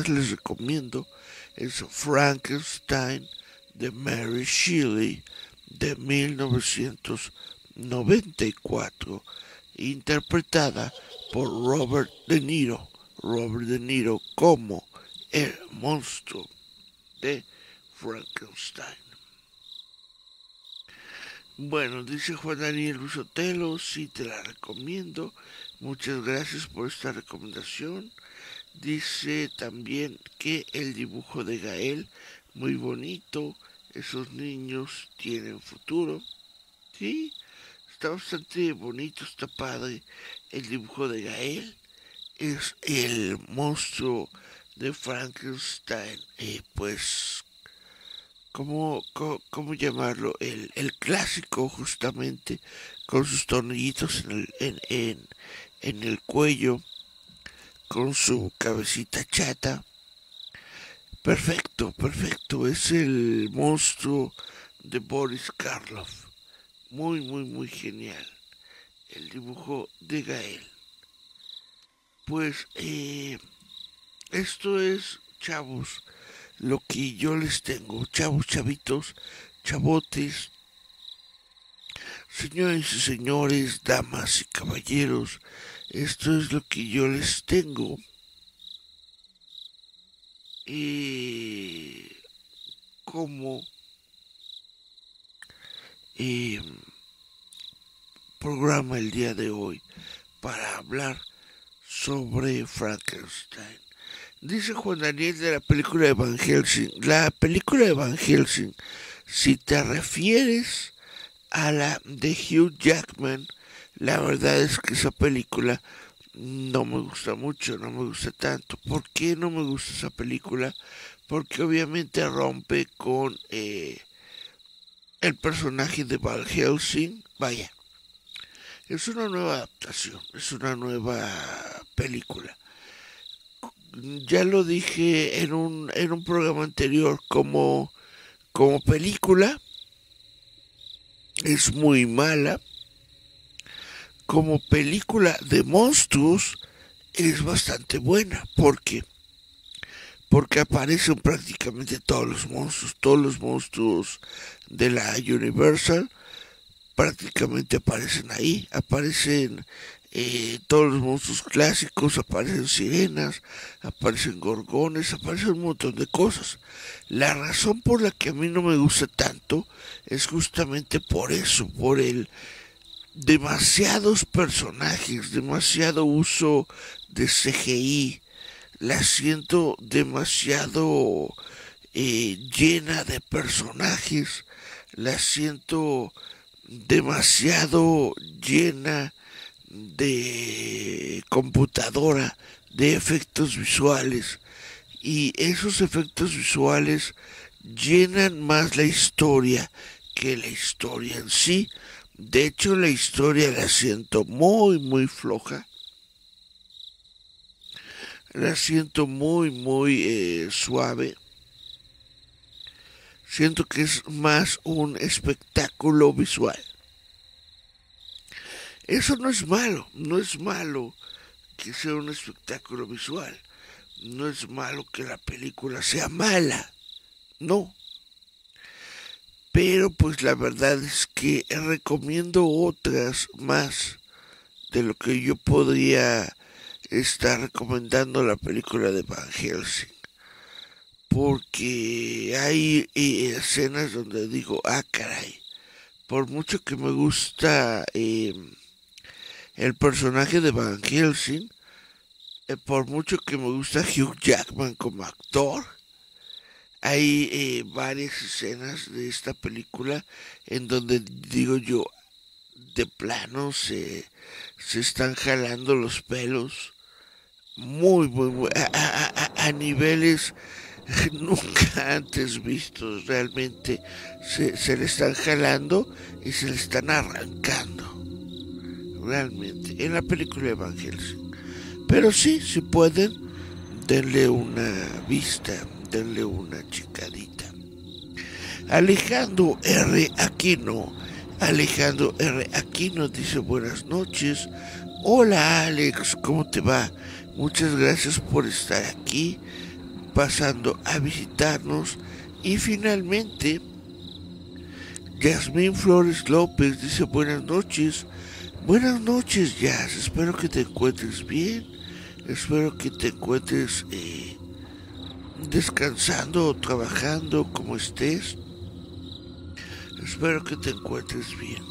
les recomiendo es Frankenstein de Mary Shelley de 1994, interpretada por Robert De Niro como el monstruo de Frankenstein. Bueno, dice Juan Daniel Rusotelo, sí te la recomiendo. Muchas gracias por esta recomendación. Dice también que el dibujo de Gael, muy bonito. Esos niños tienen futuro. Sí, está bastante bonito, está padre. El dibujo de Gael es el monstruo de Frankenstein. Pues ¿cómo llamarlo? El clásico, justamente, con sus tornillitos en el cuello, con su cabecita chata. Perfecto, perfecto. Es el monstruo de Boris Karloff. Muy, muy, muy genial. El dibujo de Gael. Pues esto es, chavos, lo que yo les tengo. Chavos, chavitos, chavotes, señores y señores, damas y caballeros, esto es lo que yo les tengo. Como eh, programa el día de hoy para hablar sobre Frankenstein. Dice Juan Daniel de la película de Van Helsing. La película de Van Helsing, si te refieres a la de Hugh Jackman, la verdad es que esa película no me gusta mucho, no me gusta tanto. ¿Por qué no me gusta esa película? Porque obviamente rompe con el personaje de Van Helsing. Vaya, es una nueva adaptación, es una nueva película. Ya lo dije en un programa anterior, como película es muy mala. Como película de monstruos es bastante buena. ¿Por qué? Porque aparecen prácticamente todos los monstruos de la Universal prácticamente aparecen ahí, aparecen todos los monstruos clásicos, aparecen sirenas, aparecen gorgones, aparecen un montón de cosas. La razón por la que a mí no me gusta tanto es justamente por eso, por el demasiados personajes, demasiado uso de CGI, la siento demasiado llena de personajes, la siento demasiado llena de computadora, de efectos visuales, y esos efectos visuales llenan más la historia que la historia en sí. De hecho, la historia la siento muy, muy floja. La siento muy, muy suave. Siento que es más un espectáculo visual. Eso no es malo, no es malo que sea un espectáculo visual. No es malo que la película sea mala, no. Pero pues la verdad es que recomiendo otras más de lo que yo podría estar recomendando la película de Van Helsing. Porque hay escenas donde digo, ah caray, por mucho que me gusta el personaje de Van Helsing, por mucho que me gusta Hugh Jackman como actor, hay varias escenas de esta película en donde digo yo, de plano se están jalando los pelos muy, muy, muy a niveles nunca antes vistos. Realmente se le están jalando y se le están arrancando. Realmente, en la película de Van Helsing. Pero sí, si pueden, denle una vista, denle una chicadita. Alejandro R. Aquino dice buenas noches. Hola Alex, ¿cómo te va? Muchas gracias por estar aquí, pasando a visitarnos. Y finalmente, Yasmín Flores López dice buenas noches. Buenas noches, Jazz. Espero que te encuentres bien. Espero que te encuentres descansando o trabajando, como estés. Espero que te encuentres bien.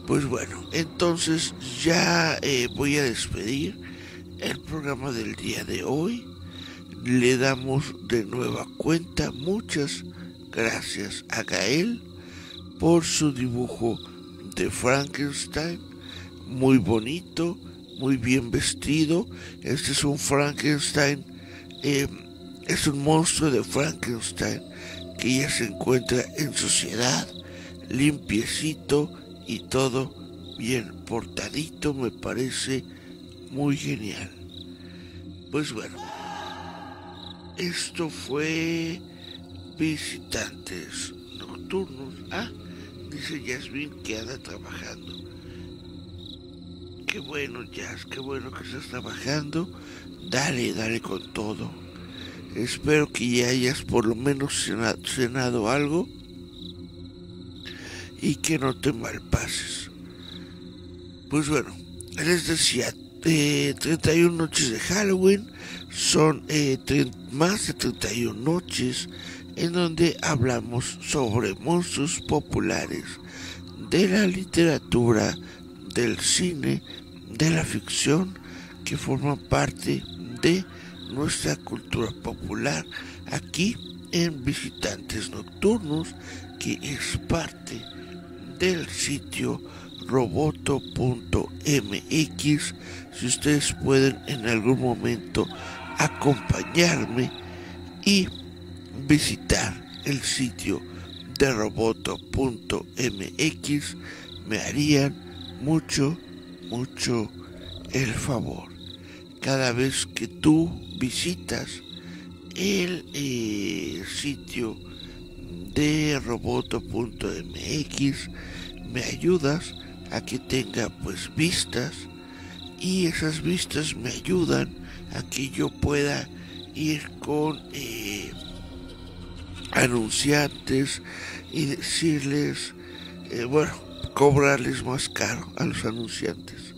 Pues bueno, entonces ya voy a despedir el programa del día de hoy. Le damos de nueva cuenta muchas gracias a Gael por su dibujo de Frankenstein. Muy bonito, muy bien vestido. Este es un Frankenstein, es un monstruo de Frankenstein que ya se encuentra en sociedad, limpiecito y todo bien portadito. Me parece muy genial. Pues bueno, esto fue Visitantes Nocturnos. Dice Yasmin que anda trabajando. Qué bueno, Jazz, qué bueno que estás trabajando. Dale con todo. Espero que ya hayas por lo menos cenado algo y que no te malpases. Pues bueno, les decía, 31 noches de Halloween son más de 31 noches en donde hablamos sobre monstruos populares de la literatura, del cine, de la ficción, que forman parte de nuestra cultura popular aquí en Visitantes Nocturnos, que es parte del sitio roboto.mx. Si ustedes pueden en algún momento acompañarme y visitar el sitio de roboto.mx, me harían mucho el favor. Cada vez que tú visitas el sitio de roboto.mx, me ayudas a que tenga pues vistas, y esas vistas me ayudan a que yo pueda ir con anunciantes y decirles, cobrarles más caro a los anunciantes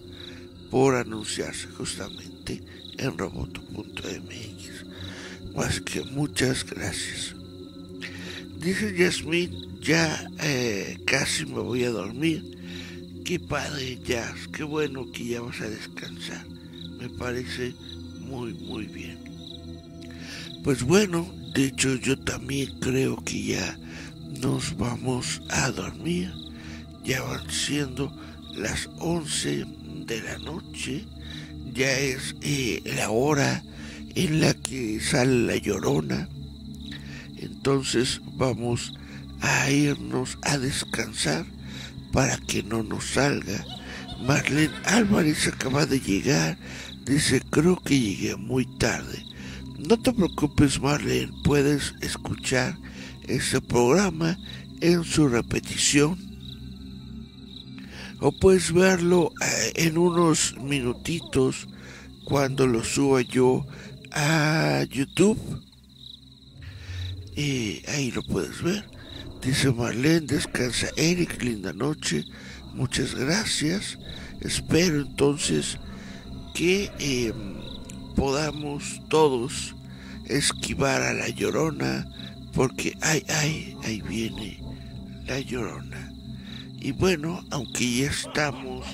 por anunciarse justamente en roboto.mx. Más que muchas gracias. Dice Yasmin, ya casi me voy a dormir. Qué padre, Jazz, qué bueno que ya vas a descansar. Me parece muy bien. Pues bueno, de hecho yo también creo que ya nos vamos a dormir. Ya van siendo las 11 de la noche. Ya es la hora en la que sale la Llorona. Entonces vamos a irnos a descansar para que no nos salga. Marlene Álvarez acaba de llegar. Dice, creo que llegué muy tarde. No te preocupes, Marlene, puedes escuchar este programa en su repetición o puedes verlo en unos minutitos cuando lo suba yo a YouTube. Ahí lo puedes ver. Dice Marlene, descansa Eric, linda noche, muchas gracias. Espero entonces que podamos todos esquivar a la Llorona, porque ahí viene la Llorona. Y bueno, aunque ya estamos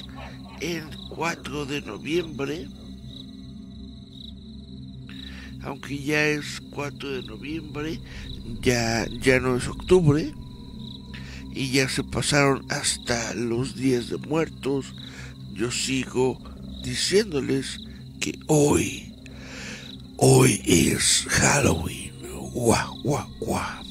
en 4 de noviembre, aunque ya es 4 de noviembre, ya no es octubre, y ya se pasaron hasta los días de muertos, yo sigo diciéndoles que hoy es Halloween. Guau.